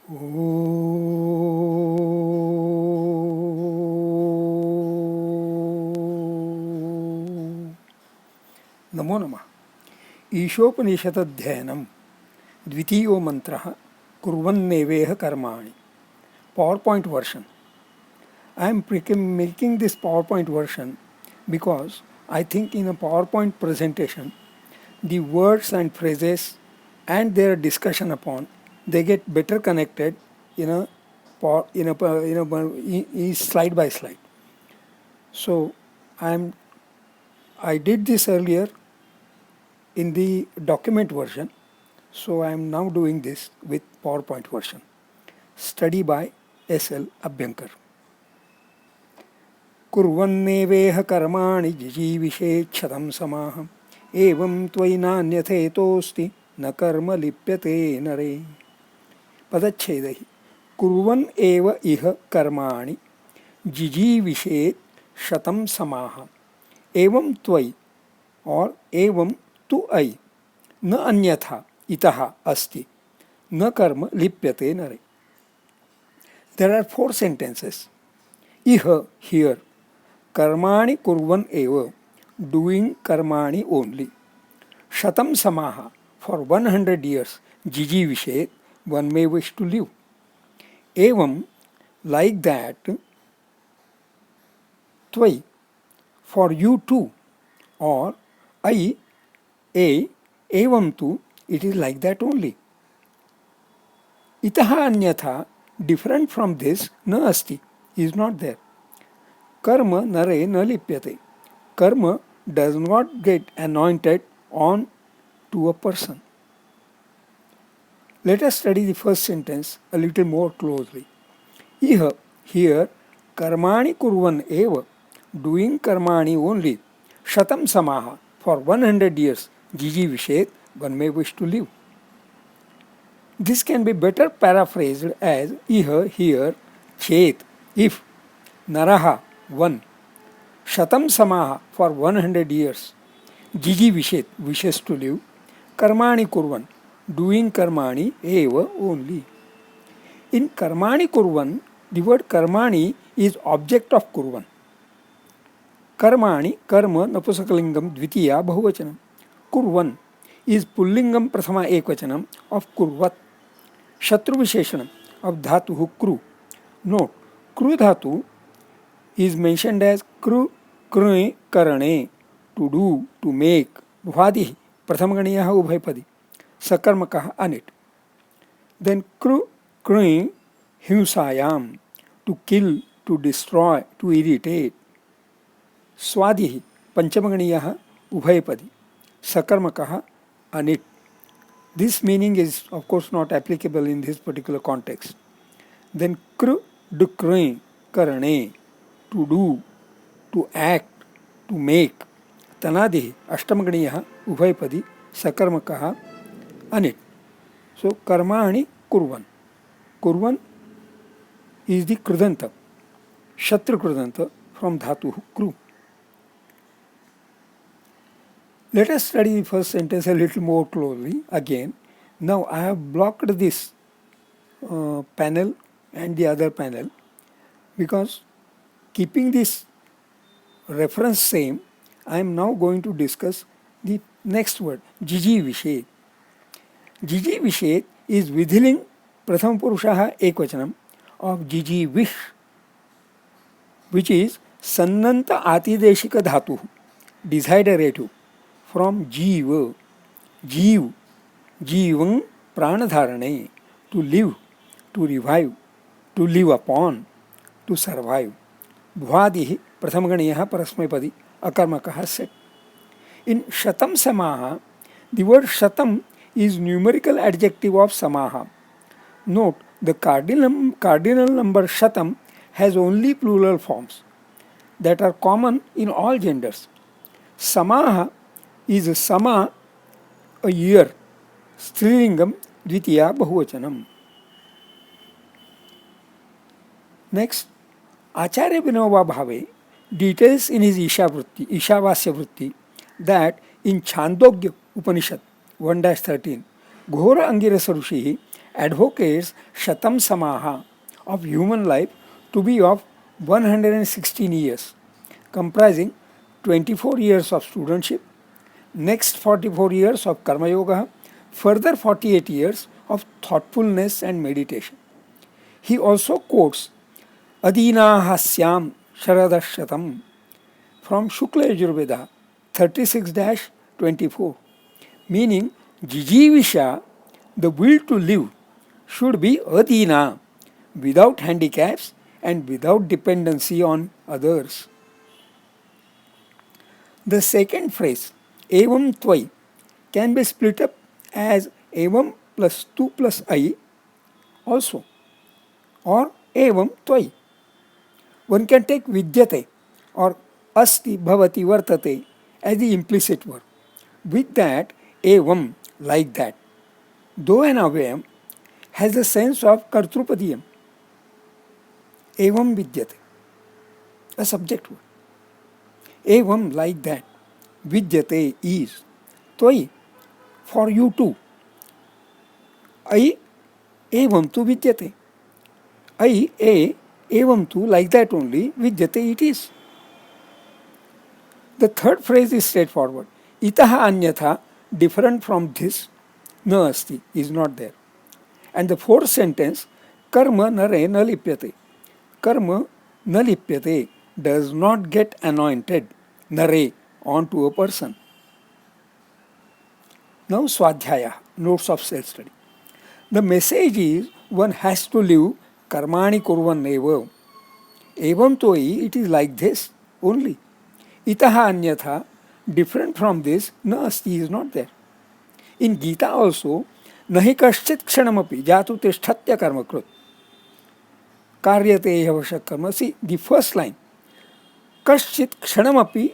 ओ नमो नमः। ईशोपनिषदध्ययनं द्वितीयो मंत्रः कुर्वन्नेवेह कर्माणि. PowerPoint version. I am making this PowerPoint version because I think in a PowerPoint presentation the words and phrases and their discussion upon they get better connected in a slide by slide. So I did this earlier in the document version, so I am now doing this with PowerPoint version. Study by S.L. Abhyankar. कुर्वन्नेवेह कर्माणि जिजीविषेच्छतं समाह एवं त्वयि नान्यथेतोऽस्ति न कर्म लिप्यते नरे. पदच्छेदः. कुर्वन् एव इह कर्माणि जिजीविषेत् शतं समाह एवं त्वयि और एवं तु अयि न अन्यथा इतः अस्ति न कर्म लिप्यते नरे. There are 4 sentences. Iha, here. Karmani kurvan eva, doing karmani only. Shatam samaha, for 100 years. Jiji vishet, one may wish to live. Evam, like that. Tvai, for you too. Or I, evam tu, it is like that only. Itaha anyatha, different from this, na asti, is not there. Karma nare na lipyate. Karma does not get anointed on to a person. Let us study the first sentence a little more closely. Iha, here, karmani kurvan eva, doing karmani only, shatam samaha, for 100 years, jiji vishet, one may wish to live. This can be better paraphrased as iha, here, chet, if, naraha, one, shatam samaha, for 100 years, jiji vishet, wishes to live, karmani kurvan, doing karmani eva only. In karmani kurvan, the word karmani is object of kurvan. Karmani, karma, napusakalingam, dvitiya, bahuvachanam. Kurvan is pullingam prathama ekvachanam of kurvat. Shatru visheshanam of dhatu kru. Note, kru dhatu is mentioned as kru, krui, karane, to do, to make. Bhvadihi, prathamaganiyaha ubhaypadi. Sakarmakaha anit. Then kru, krui, himsayam, to kill, to destroy, to irritate. Swadihi, panchamaganiyaha ubhaypadi. Sakarmakaha anit. This meaning is of course not applicable in this particular context. Then kru, dukrui, karane, to do, to act, to make. Tanadihi, ashtamaganiyaha ubhaypadi, sakarmakaha anit. So karmani kurvan. Kurvan is the krudanta, shatru krudanta from dhatu kru. Let us study the first sentence a little more closely again. Now I have blocked this panel and the other panel because keeping this reference same, I am now going to discuss the next word, jiji vishet. Jiji vishet is vidhiling pratham purushaha ekvachanam of jiji vish, which is sannanta atideshika dhatu, desiderative, from jiva, jiv, jivang pranadharane, to live, to revive, to live upon, to survive. Bhvadihi prathamaganiyaha parasmaipadi akarmakaha set. In shatam samaha, the word shatam is numerical adjective of samaha. Note, the cardinal number shatam has only plural forms that are common in all genders. Samaha is sama, a year, strilingam, dvitiya, bahuvachanam. Next, Acharya Vinoba Bhave details in his Ishavasya Vritti that in Chandogya Upanishad 1-13, Ghora Angirasa Rishi advocates Shatam Samaha of human life to be of 116 years, comprising 24 years of studentship, next 44 years of Karma Yoga, further 48 years of thoughtfulness and meditation. He also quotes Adina Hasyam Sharadashatam from Shukla Yajurveda 36-24, meaning Jijivisha, the will to live, should be Adina, without handicaps and without dependency on others. The second phrase, Evam Tvai, can be split up as Evam plus 2 plus I also, or Evam Tvai. One can take Vidyate or Asti Bhavati Vartate as the implicit verb. With that, Evam, like that. Though an avyam has the sense of Kartrupadiyam. Evam Vidyate, a subject word. Evam, like that. Vidyate is. Tvai, for you too. I, evam tu vidyate. Evam tu, like that only, vidyate it is. The third phrase is straightforward. Itaha anyatha, different from this, na asti, is not there. And the fourth sentence, karma nare na lipyate. Karma na lipyate, does not get anointed, nare, onto a person. Now Swadhyaya, notes of self-study. The message is one has to live karmani kurvan eva. Evam toi, it is like this only. Itaha anyatha, different from this, na asti, is not there. In Gita also, nahi kaschit kshanamapi jatu tishthatya karmakrut. Karyate yavashak karma. See, the first line, kaschit kshanamapi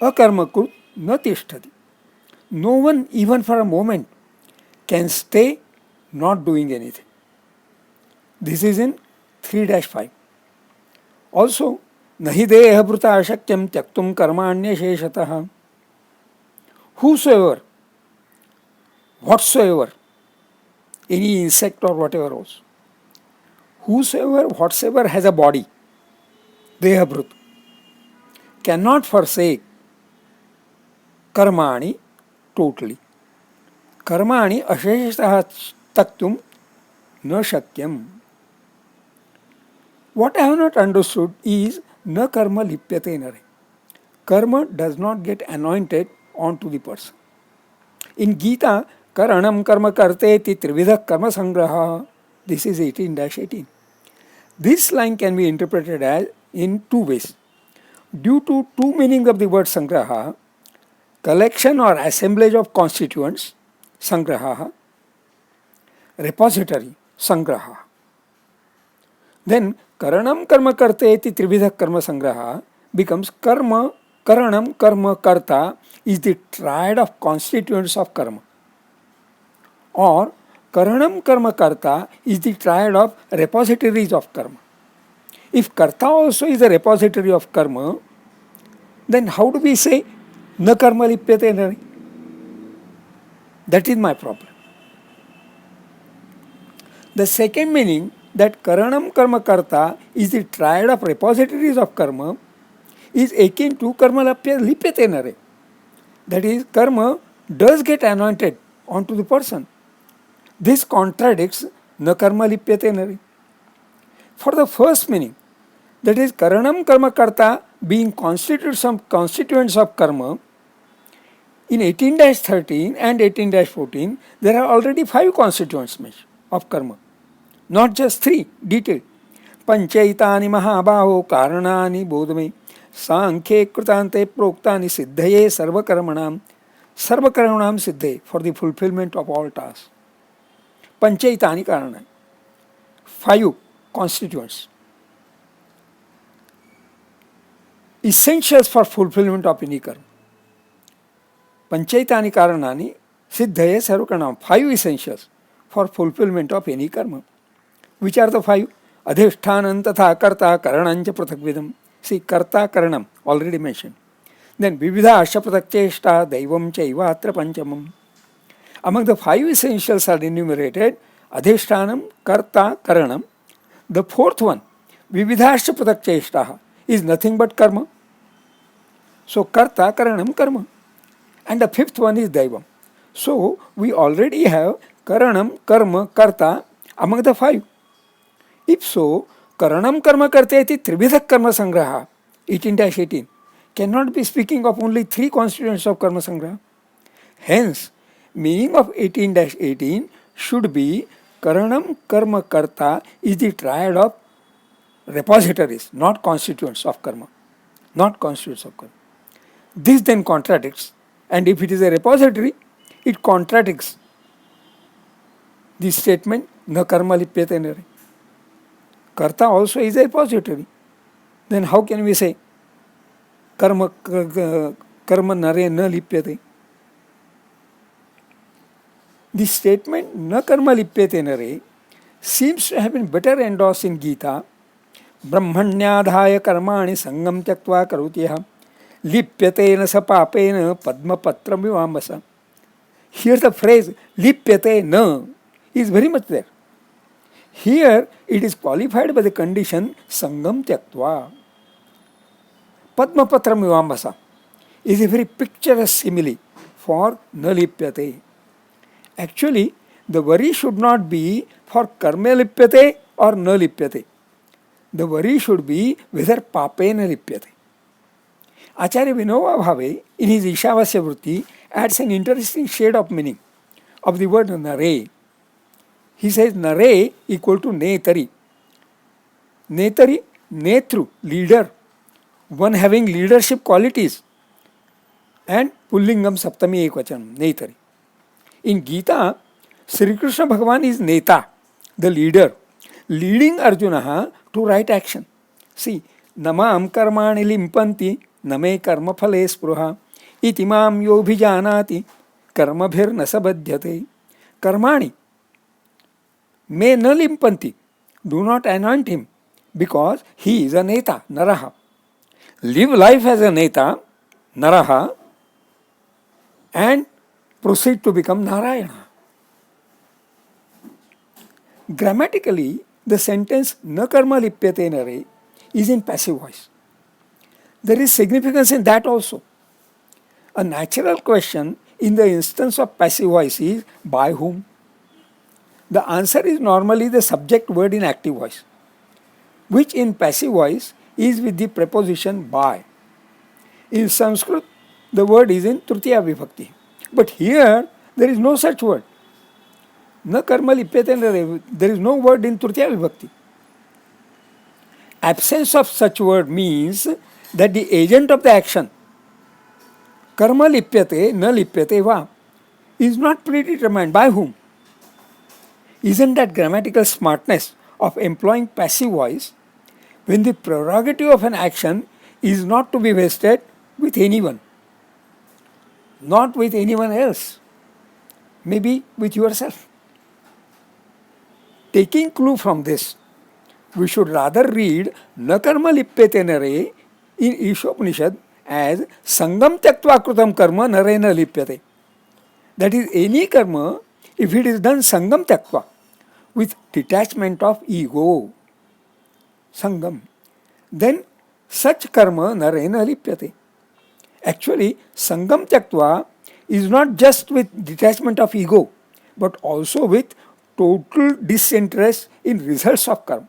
akarmakrut na tishtati. No one, even for a moment, can stay not doing anything. This is in 3-5. Also, nahi deha bhuta ashakyam tyaktum karmanya sheshatah. Whosoever, whatsoever, any insect or whatever else, whosoever, whatsoever has a body, deha bhrut, cannot forsake karmani totally. Karmani asheshatah taktum na shakyam. What I have not understood is na karma lipyate nare. Karma does not get anointed onto the person. In Gita, karanam karma karte ti trividha karma sangraha. This is 18-18. This line can be interpreted as in two ways. Due to two meanings of the word sangraha, collection or assemblage of constituents, sangraha, repository, sangraha. Then karanam karma karte iti trividha karma sangraha becomes karma, karanam karma karta is the triad of constituents of karma. Or karanam karma karta is the triad of repositories of karma. If karta also is a repository of karma, then how do we say na karma lipyate nare? That is my problem. The second meaning, that karanam karma karta is the triad of repositories of karma, is akin to karma lipyate nare. That is, karma does get anointed onto the person. This contradicts na karma lipyate nare. For the first meaning, that is karanam karma karta being constituents of karma, in 18-13 and 18-14, there are already 5 constituents of karma, not just 3 detailed. Panchaitani mahabaho karanani bodhame sankhe krutante proktani siddhaye sarvakarmanam siddhaye, for the fulfillment of all tasks. Panchaitani karanani, 5 constituents, essentials for fulfillment of any karma. Panchaitani karanani siddhaye sarvakarmanam, 5 essentials for fulfillment of any karma. Which are the 5? Adhishthanam tatha karta karanancha prathakvidam. See, karta karanam, already mentioned. Then vividha asha prathakcheshta daivam chaiva atra panchamam. Among the five essentials are enumerated Adhishtanam, Karta, Karanam. The fourth one, Vividhascha Pratak Cheshtaha, is nothing but karma. So, Karta, Karanam, Karma. And the fifth one is Daivam. So, we already have Karanam, Karma, Karta among the five. If so, Karanam Karma Karta iti Trividha Karma Sangraha, 18-18, cannot be speaking of only three constituents of Karma Sangraha. Hence, meaning of 18-18 should be Karanam Karma Karta is the triad of repositories, not constituents of karma. Not constituents of karma. This then contradicts, and if it is a repository, it contradicts the statement na karma lipyate nare. Karta also is a repository. Then how can we say karma nare na lipyate? The statement na karma lipyate nare seems to have been better endorsed in Gita. Brahmanyadhaya karmani sangam tyaktva karutyaha lipyate sa papena padmapatra vivambasa. Here the phrase lipyate na is very much there. Here it is qualified by the condition sangam tyaktva. Padmapatra vivambasa is a very picturesque simile for na lipyate. Actually, the worry should not be for karma lipyate or na lipyate. The worry should be whether papena lipyate. Acharya Vinoba Bhave, in his Ishavasya Vritti, adds an interesting shade of meaning of the word nare. He says nare equal to netari. Netari, netru, leader, one having leadership qualities, and pullingam saptami ekvachanam, netari. In Gita, Sri Krishna Bhagavan is neta, the leader, leading Arjuna to right action. See, namam karmani limpanti name karma phale spruha itimam yobhijanati karmabhir nasabadhyate. Karmani may na limpanti, do not anoint him, because he is a neta, naraha. Live life as a neta, naraha, and proceed to become Narayana. Grammatically, the sentence na karma lipyate nare is in passive voice. There is significance in that also. A natural question in the instance of passive voice is by whom? The answer is normally the subject word in active voice, which in passive voice is with the preposition by. In Sanskrit, the word is in Tritiya Vibhakti. But here, there is no such word. Na karma lipyate nare, there is no word in Tritiya Vibhakti. Absence of such word means that the agent of the action, karma lipyate, na lipyate va, is not predetermined by whom. Isn't that grammatical smartness of employing passive voice when the prerogative of an action is not to be vested with anyone, not with anyone else, maybe with yourself? Taking clue from this, we should rather read na karma lipyate nare in Ishopanishad as sangam tyaktva krutam karma nare na lipyate. That is, any karma, if it is done sangam tyaktva, with detachment of ego, sangam, then such karma nare na lipyate. Actually, sangam tyaktva is not just with detachment of ego, but also with total disinterest in results of karma.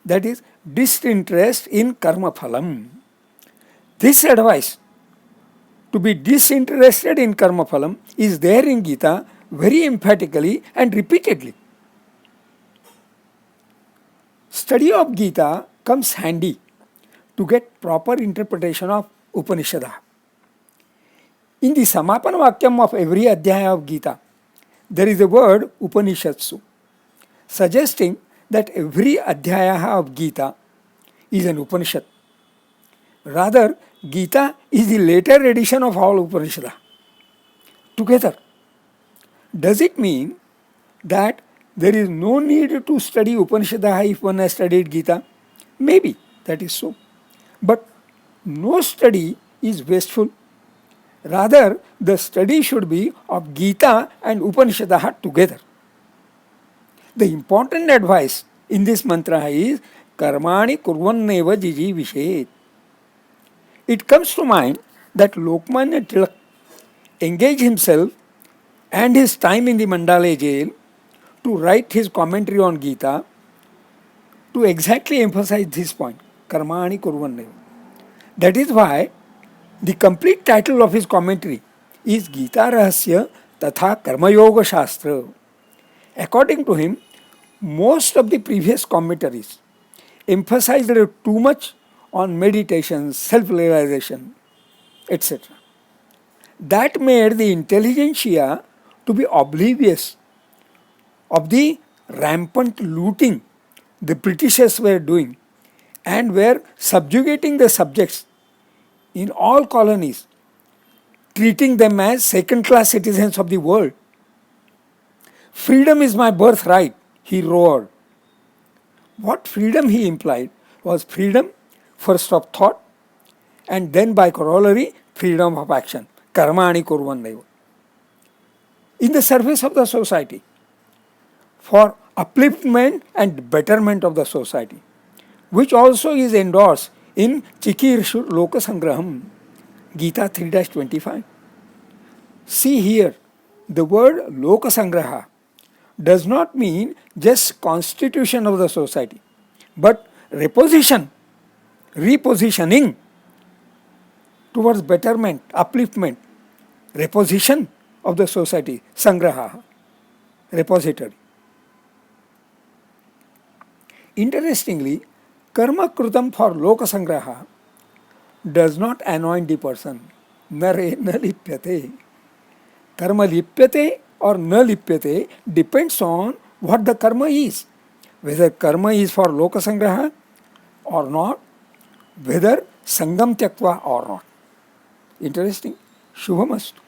That is, disinterest in karma phalam. This advice to be disinterested in karma phalam is there in Gita very emphatically and repeatedly. Study of Gita comes handy to get proper interpretation of Upanishad. In the Samapana Vakyam of every Adhyaya of Gita, there is the word Upanishadsu, suggesting that every Adhyaya of Gita is an Upanishad. Rather, Gita is the later edition of all Upanishads together. Does it mean that there is no need to study Upanishad if one has studied Gita? Maybe that is so. But no study is wasteful. Rather, the study should be of Gita and Upanishadah together. The important advice in this mantra is Karmani kurvanneva jiji vishet. It comes to mind that Lokmanya Tilak engaged himself and his time in the Mandalay jail to write his commentary on Gita to exactly emphasize this point, Karmani kurvanneva. That is why the complete title of his commentary is Gita Rahasya Tatha Karma Yoga Shastra. According to him, most of the previous commentaries emphasized too much on meditation, self-realization, etc. That made the intelligentsia to be oblivious of the rampant looting the Britishers were doing and were subjugating the subjects in all colonies, treating them as second-class citizens of the world. Freedom is my birthright, he roared. What freedom he implied was freedom first of thought and then by corollary freedom of action, karmani kurvanneva, in the service of the society, for upliftment and betterment of the society, which also is endorsed in Chikirshu Lokasangraham, Gita 3-25. See here, the word Lokasangraha does not mean just constitution of the society, but repositioning towards betterment, upliftment, reposition of the society, sangraha, repository. Interestingly, karma krutam for loka sangraha does not anoint the person. Nare na lipyate. Karma lipyate or na lipyate depends on what the karma is. Whether karma is for loka sangraha or not, whether sangam tyaktva or not. Interesting. Shubhamastu.